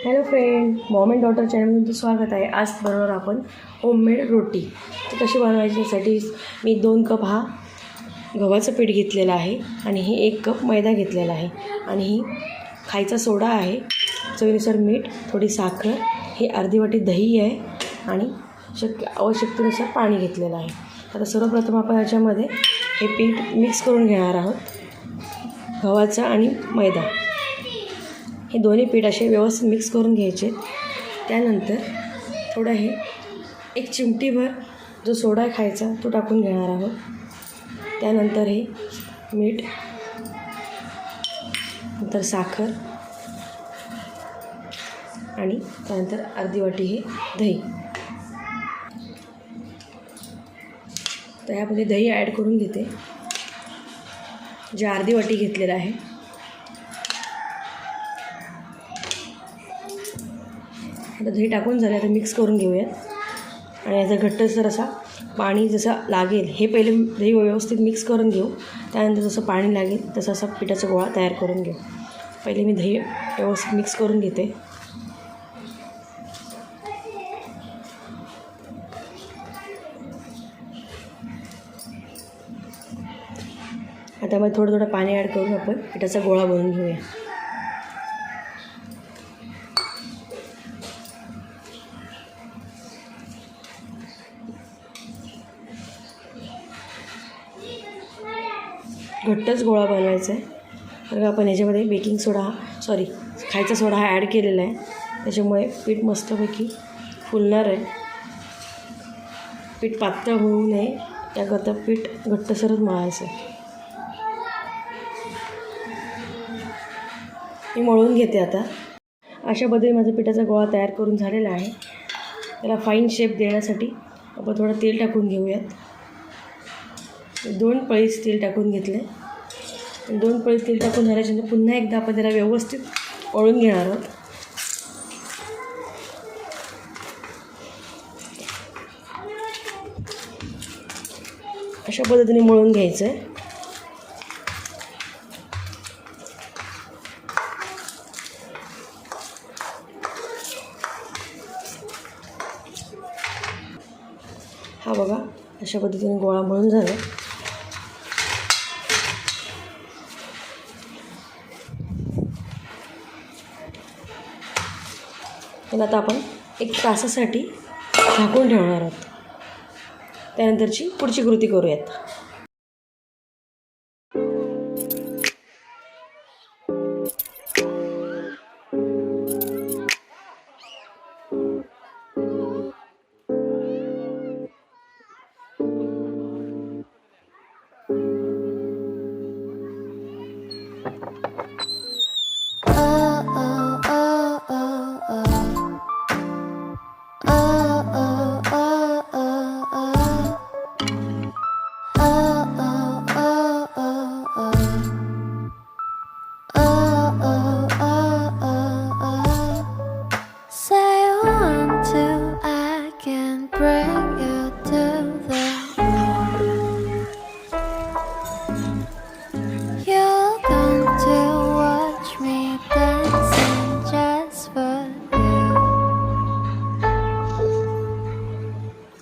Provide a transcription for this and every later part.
Hello friend, Maugham and daughter चॅनलमध्ये तुमचं स्वागत आहे. आज बरोबर आपण होममेड रोटी ती कशी बनवायची यासाठी मी 2 कप गव्हाचं पीठ घेतलेलं आहे आणि ही 1 कप मैदा घेतलेला आहे आणि ही खायचा सोडा आहे, चवीनुसार मीठ, थोडी साखर, ही अर्धी वाटी दही आहे आणि आवश्यकतेनुसार पाणी घेतलेलं आहे. आता सर्वप्रथम आपण याच्यामध्ये हे पीठ मिक्स करून घेणार आहोत. गव्हाचा आणि मैदा हे दोन्ही पीठ असे व्यवस्थित मिक्स करून घ्यायचे. त्यानंतर थोडं हे 1 चिमटीभर जो सोडा आहे खायचा तो टाकून घेणार आहोत. त्यानंतर हे मीठ, नंतर साखर आणि त्यानंतर अर्धी वाटी हे दही. तर यामध्ये दही ॲड करून घेते, जे अर्धी वाटी घेतलेलं आहे. आता दही टाकून झालं, आता मिक्स करून घेऊयात आणि याचा घट्टसर असा पाणी जसं लागेल हे पहिले दही व्यवस्थित मिक्स करून घेऊ. त्यानंतर जसं पाणी लागेल तसं असा पिठाचा गोळा तयार करून घेऊ. पहिले मी दही व्यवस्थित मिक्स करून घेते. आता मग थोडं थोडं पाणी ॲड करून आपण पिठाचा गोळा बनवून घेऊया. घट्टच गोळा बनवायचा आहे. तर आपण ह्याच्यामध्ये खायचा सोडा हा ॲड केलेला आहे, त्याच्यामुळे पीठ मस्तपैकी फुलणार आहे. पीठ पातळ होऊ नये याकरता पीठ घट्टसरच मळायचं आहे. मी मळून घेते. आता अशा पद्धतीने माझा पिठाचा गोळा तयार करून झालेला आहे. त्याला फाईन शेप देण्यासाठी आपण थोडं तेल टाकून घेऊयात. 2 पळीस तेल टाकून घेतले. 2 पळीस तेल टाकून झाल्याच्यानंतर पुन्हा एकदा आपण त्याला व्यवस्थित मळून घेणार आहोत. अशा पद्धतीने मळून घ्यायचं आहे. हा बघा, अशा पद्धतीने गोळा मळून झाला. त्याला आता आपण 1 तासासाठी झाकून ठेवणार आहोत. त्यानंतरची पुढची कृती करूयात.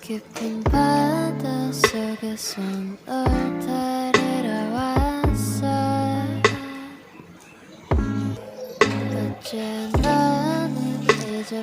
깊은 바다 속에 손을 데리러 왔어. 어째 나는 이제